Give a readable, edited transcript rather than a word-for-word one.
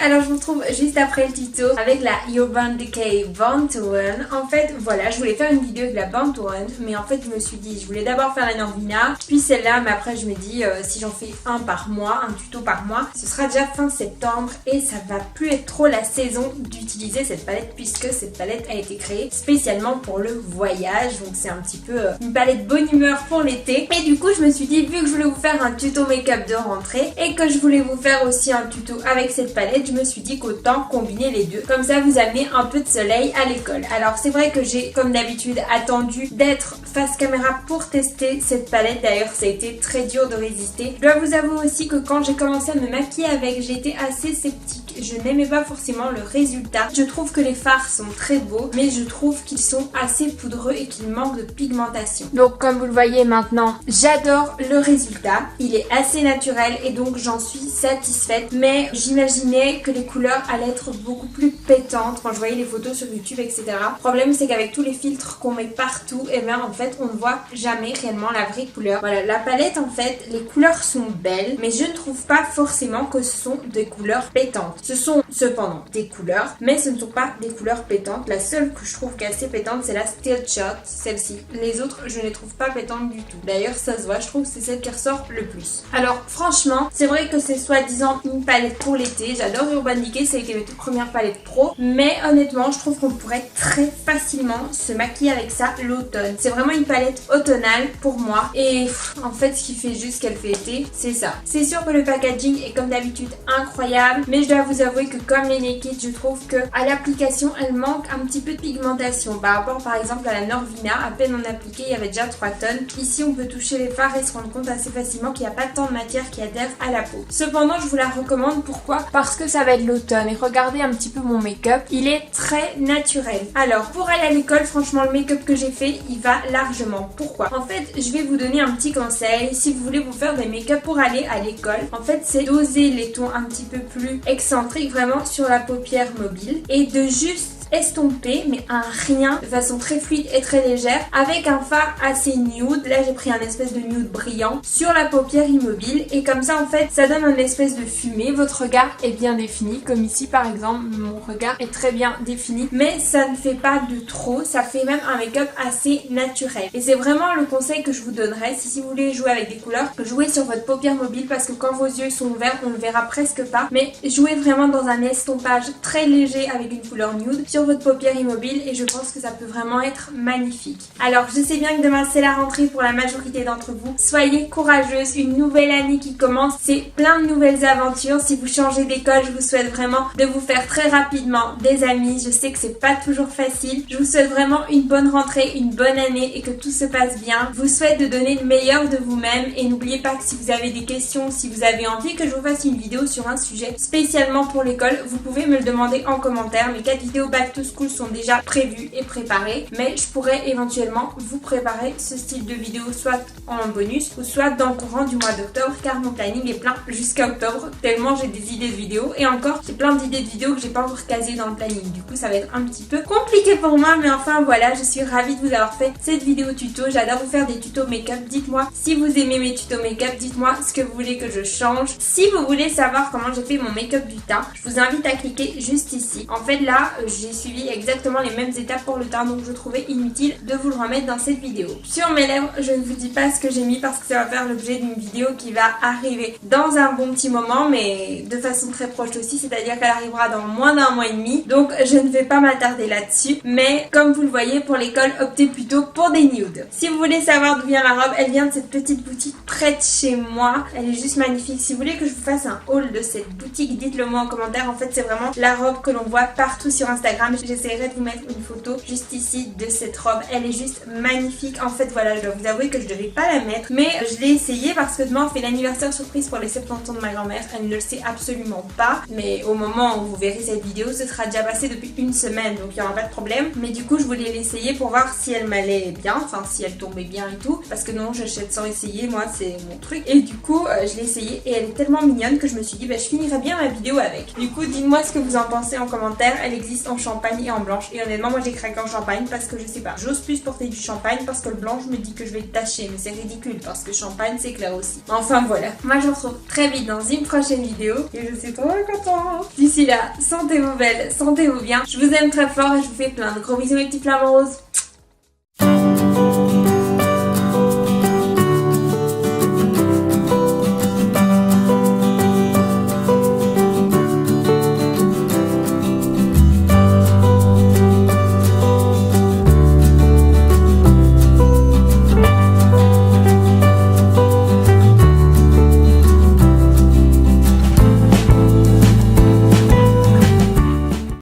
Alors je vous retrouve juste après le tuto avec la Urban Decay Born to Run. En fait voilà, je voulais faire une vidéo avec la Born to Run, mais en fait je me suis dit, je voulais d'abord faire la Norvina, puis celle-là, mais après je me dis si j'en fais un par mois, un tuto par mois, ce sera déjà fin septembre et ça va plus être trop la saison d'utiliser cette palette, puisque cette palette a été créée spécialement pour le voyage, donc c'est un petit peu une palette bonne humeur pour l'été. Et du coup je me suis dit, vu que je voulais vous faire un tuto make-up de rentrée et que je voulais vous faire aussi un tuto avec cette palette, je me suis dit qu'autant combiner les deux, comme ça vous amenez un peu de soleil à l'école. Alors c'est vrai que j'ai comme d'habitude attendu d'être face caméra pour tester cette palette, d'ailleurs ça a été très dur de résister. Je dois vous avouer aussi que quand j'ai commencé à me maquiller avec, j'étais assez sceptique. Je n'aimais pas forcément le résultat. Je trouve que les fards sont très beaux, mais je trouve qu'ils sont assez poudreux et qu'ils manquent de pigmentation. Donc comme vous le voyez maintenant, j'adore le résultat. Il est assez naturel et donc j'en suis satisfaite. Mais j'imaginais que les couleurs allaient être beaucoup plus pétantes quand je voyais les photos sur YouTube, etc. Le problème c'est qu'avec tous les filtres qu'on met partout, et bien en fait on ne voit jamais réellement la vraie couleur. Voilà, la palette en fait, les couleurs sont belles, mais je ne trouve pas forcément que ce sont des couleurs pétantes. Ce sont cependant des couleurs, mais ce ne sont pas des couleurs pétantes. La seule que je trouve qui est assez pétante, c'est la Still Shot, celle-ci. Les autres, je ne les trouve pas pétantes du tout. D'ailleurs, ça se voit, je trouve que c'est celle qui ressort le plus. Alors, franchement, c'est vrai que c'est soi-disant une palette pour l'été. J'adore Urban Decay, ça a été mes toutes premières palettes pro. Mais honnêtement, je trouve qu'on pourrait très facilement se maquiller avec ça l'automne. C'est vraiment une palette automnale pour moi. Et en fait, ce qui fait juste qu'elle fait été, c'est ça. C'est sûr que le packaging est comme d'habitude incroyable, mais je dois vous avouer que comme les Naked, je trouve que à l'application elle manque un petit peu de pigmentation par rapport par exemple à la Norvina. À peine on appliqué, il y avait déjà 3 tonnes. Ici on peut toucher les fards et se rendre compte assez facilement qu'il n'y a pas tant de matière qui adhère à la peau. Cependant je vous la recommande, pourquoi? Parce que ça va être l'automne et regardez un petit peu mon make-up, il est très naturel. Alors pour aller à l'école, franchement le make-up que j'ai fait il va largement. Pourquoi? En fait je vais vous donner un petit conseil si vous voulez vous faire des make-up pour aller à l'école. En fait c'est doser les tons un petit peu plus excentriques vraiment sur la paupière mobile et de juste estomper mais un rien de façon très fluide et très légère avec un fard assez nude. Là j'ai pris un espèce de nude brillant sur la paupière immobile et comme ça en fait ça donne une espèce de fumée. Votre regard est bien défini, comme ici par exemple mon regard est très bien défini, mais ça ne fait pas de trop, ça fait même un make-up assez naturel et c'est vraiment le conseil que je vous donnerais si vous voulez jouer avec des couleurs. Jouez sur votre paupière mobile parce que quand vos yeux sont ouverts on ne verra presque pas, mais jouez vraiment dans un estompage très léger avec une couleur nude sur votre paupière immobile et je pense que ça peut vraiment être magnifique. Alors je sais bien que demain c'est la rentrée pour la majorité d'entre vous. Soyez courageuses, une nouvelle année qui commence, c'est plein de nouvelles aventures. Si vous changez d'école, je vous souhaite vraiment de vous faire très rapidement des amis. Je sais que c'est pas toujours facile. Je vous souhaite vraiment une bonne rentrée, une bonne année et que tout se passe bien. Je vous souhaite de donner le meilleur de vous-même et n'oubliez pas que si vous avez des questions, si vous avez envie que je vous fasse une vidéo sur un sujet spécialement pour l'école, vous pouvez me le demander en commentaire. Mes 4 vidéos back back to school sont déjà prévus et préparés, mais je pourrais éventuellement vous préparer ce style de vidéo soit en bonus ou soit dans le courant du mois d'octobre, car mon planning est plein jusqu'à octobre tellement j'ai des idées de vidéos, et encore j'ai plein d'idées de vidéos que j'ai pas encore casées dans le planning. Du coup ça va être un petit peu compliqué pour moi, mais enfin voilà, je suis ravie de vous avoir fait cette vidéo tuto. J'adore vous faire des tutos make-up. Dites-moi si vous aimez mes tutos make-up, dites-moi ce que vous voulez que je change. Si vous voulez savoir comment j'ai fait mon make-up du teint, je vous invite à cliquer juste ici. En fait là j'ai suivi exactement les mêmes étapes pour le teint, donc je trouvais inutile de vous le remettre dans cette vidéo. Sur mes lèvres, je ne vous dis pas ce que j'ai mis parce que ça va faire l'objet d'une vidéo qui va arriver dans un bon petit moment, mais de façon très proche aussi, c'est-à-dire qu'elle arrivera dans moins d'un mois et demi, donc je ne vais pas m'attarder là-dessus. Mais comme vous le voyez, pour l'école, optez plutôt pour des nudes. Si vous voulez savoir d'où vient la robe, elle vient de cette petite boutique près de chez moi. Elle est juste magnifique. Si vous voulez que je vous fasse un haul de cette boutique, dites-le moi en commentaire. En fait, c'est vraiment la robe que l'on voit partout sur Instagram. J'essaierai de vous mettre une photo juste ici de cette robe. Elle est juste magnifique. En fait, voilà, je dois vous avouer que je devais pas la mettre, mais je l'ai essayé parce que demain on fait l'anniversaire surprise pour les 70 ans de ma grand-mère. Elle ne le sait absolument pas, mais au moment où vous verrez cette vidéo, ce sera déjà passé depuis une semaine, donc il n'y aura pas de problème. Mais du coup, je voulais l'essayer pour voir si elle m'allait bien, enfin si elle tombait bien et tout, parce que non, j'achète sans essayer, moi c'est mon truc. Et du coup, je l'ai essayé et elle est tellement mignonne que je me suis dit, bah, je finirais bien ma vidéo avec. Du coup, dites-moi ce que vous en pensez en commentaire. Elle existe en champagne et en blanche, et honnêtement, moi j'ai craqué en champagne parce que je sais pas, j'ose plus porter du champagne parce que le blanc, je me dis que je vais le tacher, mais c'est ridicule parce que champagne c'est clair aussi. Enfin voilà, moi je vous retrouve très vite dans une prochaine vidéo et je suis trop contente. D'ici là, sentez-vous belle, sentez-vous bien. Je vous aime très fort et je vous fais plein de gros bisous mes petits flamants roses.